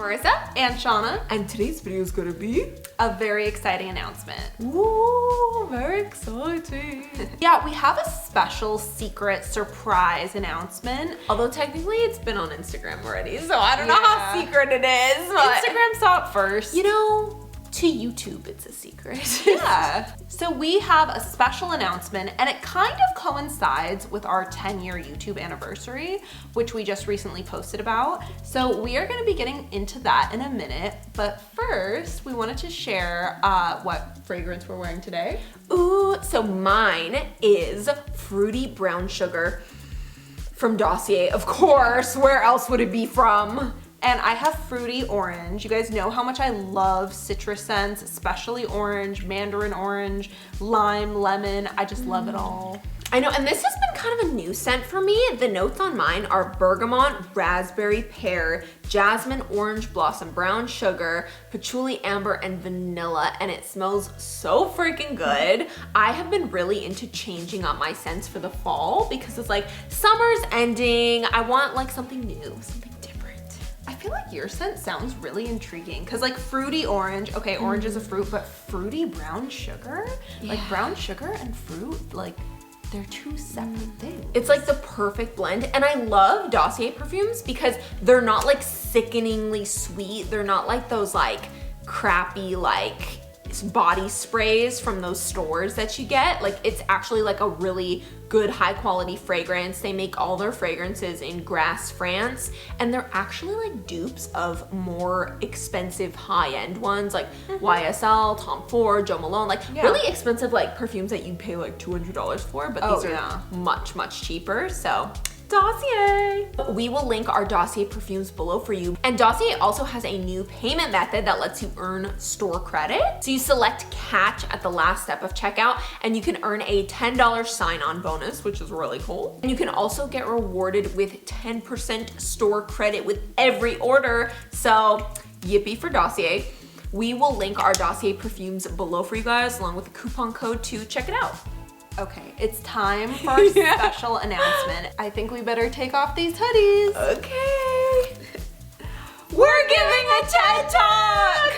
Marissa and Shauna, and today's video is gonna be a very exciting announcement. Ooh, very exciting. Yeah, we have a special secret surprise announcement. Although technically it's been on Instagram already, so I don't know how secret it is. But Instagram saw it first. you know, to YouTube it's a secret. Yeah. So we have a special announcement, and it kind of coincides with our 10-year YouTube anniversary, which we just recently posted about. So we are going to be getting into that in a minute, but first we wanted to share what fragrance we're wearing today. Ooh, so mine is Fruity Brown Sugar from Dossier, of course. Where else would it be from? And I have Fruity Orange. You guys know how much I love citrus scents, especially orange, mandarin orange, lime, lemon. I just love it all. I know, and this has been kind of a new scent for me. The notes on mine are bergamot, raspberry, pear, jasmine, orange blossom, brown sugar, patchouli, amber, and vanilla, and it smells so freaking good. I have been really into changing up my scents for the fall because it's like summer's ending. I want like something new, something I feel like your scent sounds really intriguing because like fruity orange, okay, orange is a fruit, but fruity brown sugar? Yeah. Like brown sugar and fruit, like they're two separate things. It's like the perfect blend. And I love Dossier perfumes because they're not like sickeningly sweet. They're not like those like crappy like body sprays from those stores that you get. Like it's actually like a really good high quality fragrance. They make all their fragrances in Grasse, France, and they're actually like dupes of more expensive high-end ones like YSL, Tom Ford, Jo Malone, like really expensive like perfumes that you pay like $200 for, but these are much, much cheaper. So Dossier. We will link our Dossier perfumes below for you. And Dossier also has a new payment method that lets you earn store credit. So you select Catch at the last step of checkout and you can earn a $10 sign-on bonus, which is really cool. And you can also get rewarded with 10% store credit with every order. So yippee for Dossier. We will link our Dossier perfumes below for you guys along with a coupon code to check it out. Okay, it's time for our special announcement. I think we better take off these hoodies. Okay. We're giving a TED Talk!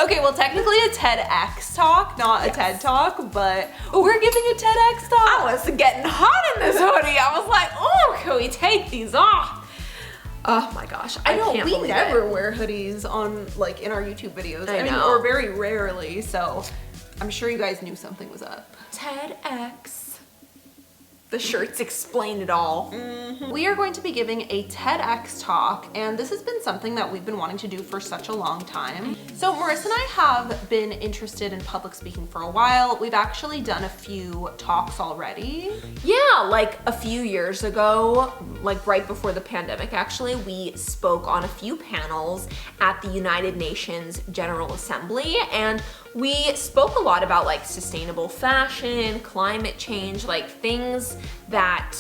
Okay, well technically a TEDx talk, not a TED Talk, but we're giving a TEDx talk. I was getting hot in this hoodie. I was like, oh, can we take these off? Oh my gosh, I know can't we believe never it. wear hoodies on like in our YouTube videos. I mean, know. or very rarely, so I'm sure you guys knew something was up. TEDx. The shirts explain it all. We are going to be giving a TEDx talk, and this has been something that we've been wanting to do for such a long time. So Marissa and I have been interested in public speaking for a while. We've actually done a few talks already. Yeah, like a few years ago, like right before the pandemic actually, we spoke on a few panels at the United Nations General Assembly, and we spoke a lot about like sustainable fashion, climate change, like things that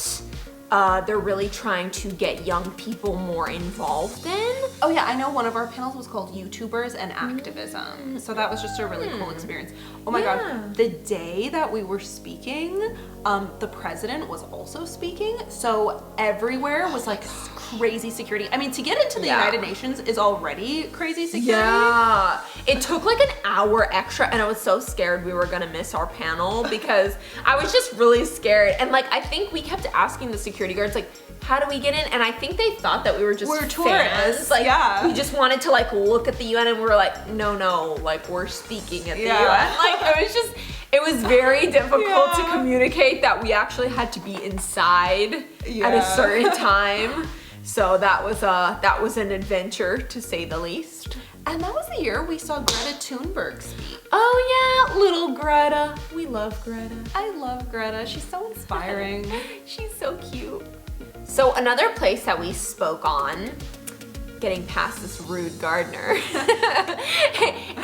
they're really trying to get young people more involved in. Oh yeah, I know one of our panels was called YouTubers and Activism. So that was just a really cool experience. Oh my God, the day that we were speaking, the president was also speaking. So everywhere was like crazy security. I mean, to get into the United Nations is already crazy security. Yeah, it took like an hour extra and I was so scared we were gonna miss our panel because I was just really scared. And like, I think we kept asking the security guards like, how do we get in? And I think they thought that we were just tourists. Like, yeah. We just wanted to like look at the UN and we were like, no, like we're speaking at the UN. Like it was very difficult to communicate that we actually had to be inside at a certain time. So that was an adventure to say the least. And that was the year we saw Greta Thunberg speak. Oh yeah, little Greta. We love Greta. I love Greta. She's so inspiring. She's so cute. So another place that we spoke on, getting past this rude gardener,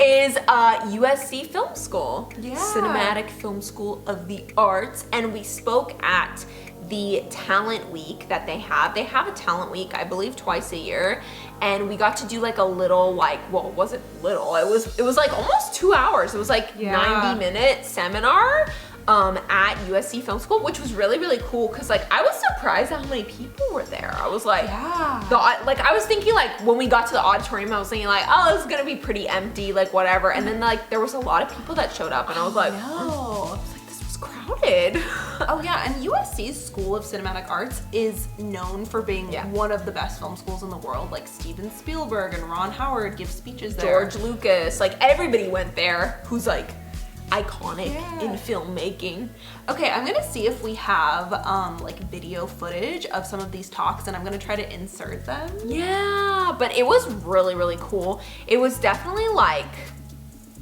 is USC Film School. Yeah. Cinematic Film School of the Arts. And we spoke at the talent week that they have. They have a talent week, I believe, twice a year. And we got to do like a little, like, well, it wasn't little. It was like almost 2 hours. It was like 90-minute seminar at USC Film School, which was really, really cool because like I was surprised at how many people were there. I was like, I was thinking like when we got to the auditorium, I was thinking like, oh, this is gonna be pretty empty, like whatever. And then like there was a lot of people that showed up, and I was like, no. this was crowded. Oh yeah, and USC's School of Cinematic Arts is known for being one of the best film schools in the world. Like Steven Spielberg and Ron Howard give speeches there. George Lucas, like everybody went there who's like iconic in filmmaking. Okay, I'm gonna see if we have like video footage of some of these talks, and I'm gonna try to insert them. Yeah, but it was really, really cool. It was definitely like,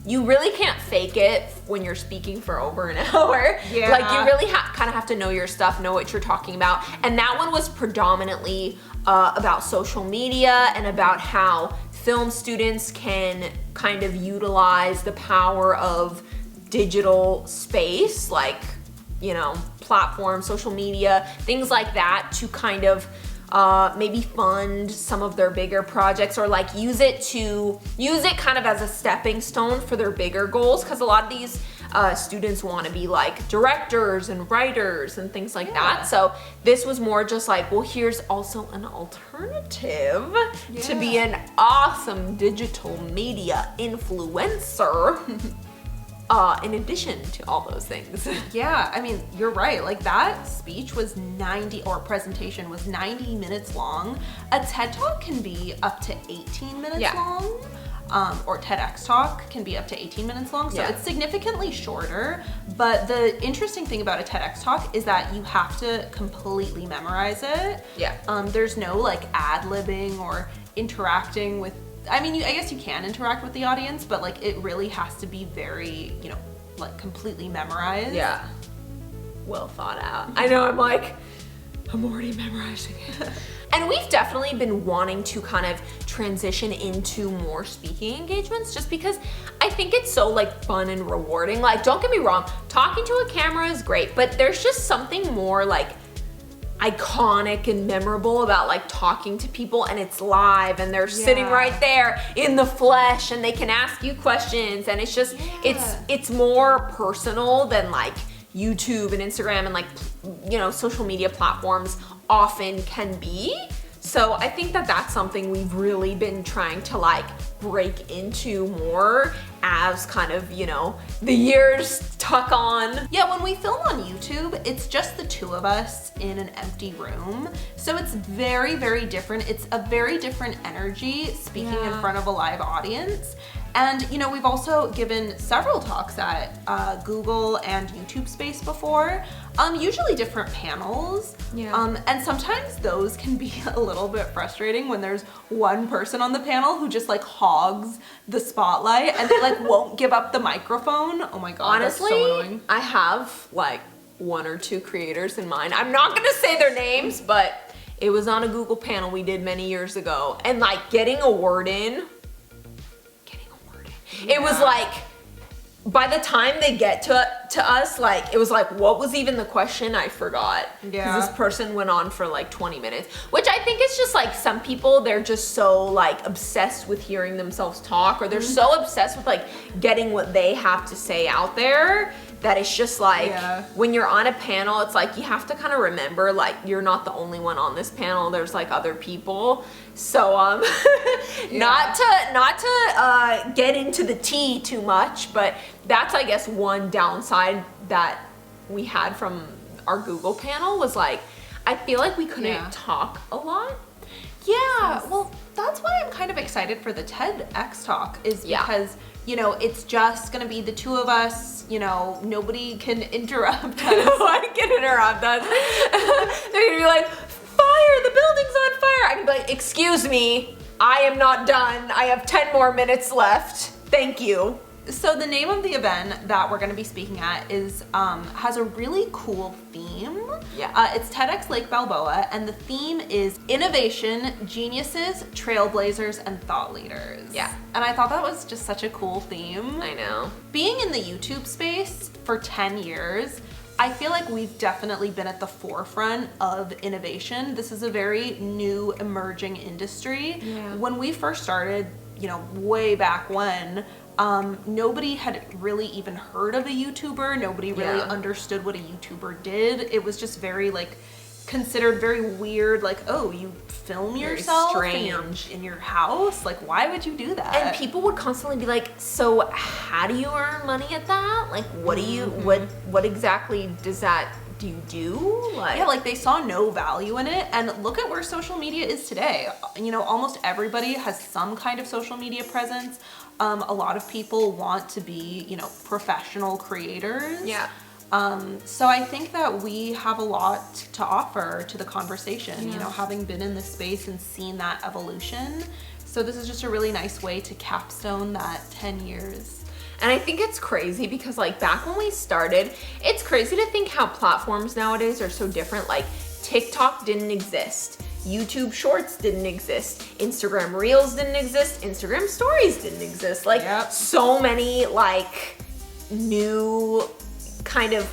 you really can't fake it when you're speaking for over an hour. Yeah. Like you really kind of have to know your stuff, know what you're talking about. And that one was predominantly about social media and about how film students can kind of utilize the power of digital space, like, you know, platforms, social media, things like that, to kind of maybe fund some of their bigger projects, or like use it kind of as a stepping stone for their bigger goals, because a lot of these students want to be like directors and writers and things like that. So this was more just like, well, here's also an alternative to be an awesome digital media influencer. In addition to all those things. Yeah, I mean, you're right. Like that speech was presentation was 90 minutes long. A TED Talk can be up to 18 minutes long. Or TEDx Talk can be up to 18 minutes long. So it's significantly shorter. But the interesting thing about a TEDx Talk is that you have to completely memorize it. There's no like ad-libbing or interacting with, I mean, I guess you can interact with the audience, but like it really has to be very, you know, like completely memorized. Yeah. Well thought out. I know, I'm already memorizing it. And we've definitely been wanting to kind of transition into more speaking engagements, just because I think it's so like fun and rewarding. Like, don't get me wrong, talking to a camera is great, but there's just something more like iconic and memorable about like talking to people, and it's live and they're sitting right there in the flesh and they can ask you questions, and it's just it's more personal than like YouTube and Instagram and like, you know, social media platforms often can be. So I think that that's something we've really been trying to like break into more as kind of, you know, the years tuck on. Yeah, when we film on YouTube, it's just the two of us in an empty room. So it's very, very different. It's a very different energy speaking in front of a live audience. And, you know, we've also given several talks at Google and YouTube Space before, usually different panels. And sometimes those can be a little bit frustrating when there's one person on the panel who just like hogs the spotlight and they like won't give up the microphone. Oh my God, honestly, that's so annoying. I have like one or two creators in mind. I'm not gonna say their names, but it was on a Google panel we did many years ago, and like getting a word in, it was like, by the time they get to us, like, it was like, what was even the question? I forgot. Because this person went on for like 20 minutes, which I think is just like, some people, they're just so like obsessed with hearing themselves talk, or they're so obsessed with like getting what they have to say out there, that it's just like, when you're on a panel, it's like, you have to kind of remember, like, you're not the only one on this panel, there's like other people. So, not to get into the tea too much, but that's, I guess, one downside that we had from our Google panel was like, I feel like we couldn't talk a lot. Yeah, well, that's why I'm kind of excited for the TEDx talk, is because, you know, it's just gonna be the two of us, you know, nobody can interrupt us. No one can interrupt us. They're gonna be like, fire, the building's on fire. I can be like, excuse me, I am not done. I have 10 more minutes left. Thank you. So the name of the event that we're going to be speaking at is has a really cool theme. It's TEDx Lake Balboa, and the theme is innovation, geniuses, trailblazers, and thought leaders. And I thought that was just such a cool theme. I know. Being in the YouTube space for 10 years, I feel like we've definitely been at the forefront of innovation. This is a very new emerging industry. When we first started, you know, way back when, Nobody had really even heard of a YouTuber. Nobody really understood what a YouTuber did. It was just very like considered very weird, like, oh, you film yourself in your house? Like, why would you do that? And people would constantly be like, so how do you earn money at that? Like, what do you, what exactly does that do you do? Like, yeah, like they saw no value in it. And look at where social media is today. You know, almost everybody has some kind of social media presence. A lot of people want to be, you know, professional creators. Yeah. So I think that we have a lot to offer to the conversation, you know, having been in this space and seen that evolution. So this is just a really nice way to capstone that 10 years. And I think it's crazy because like back when we started, it's crazy to think how platforms nowadays are so different. Like TikTok didn't exist. YouTube Shorts didn't exist. Instagram Reels didn't exist. Instagram Stories didn't exist. Like so many like new kind of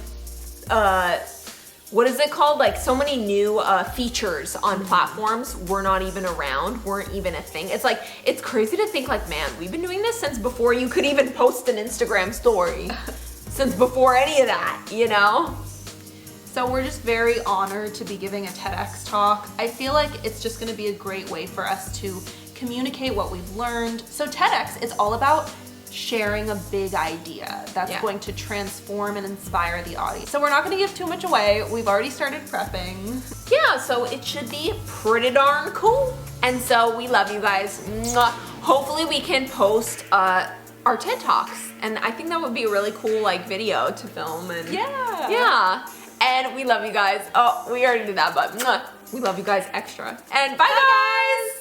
what is it called? Like so many new features on platforms were not even around, weren't even a thing. It's like, it's crazy to think like, man, we've been doing this since before you could even post an Instagram story. Since before any of that, you know? So we're just very honored to be giving a TEDx talk. I feel like it's just gonna be a great way for us to communicate what we've learned. So TEDx is all about sharing a big idea that's going to transform and inspire the audience. So we're not gonna give too much away. We've already started prepping. Yeah, so it should be pretty darn cool. And so we love you guys. Mwah. Hopefully we can post our TED Talks. And I think that would be a really cool like video to film. And yeah. And we love you guys. Oh, we already did that, but mwah. We love you guys extra. And bye guys.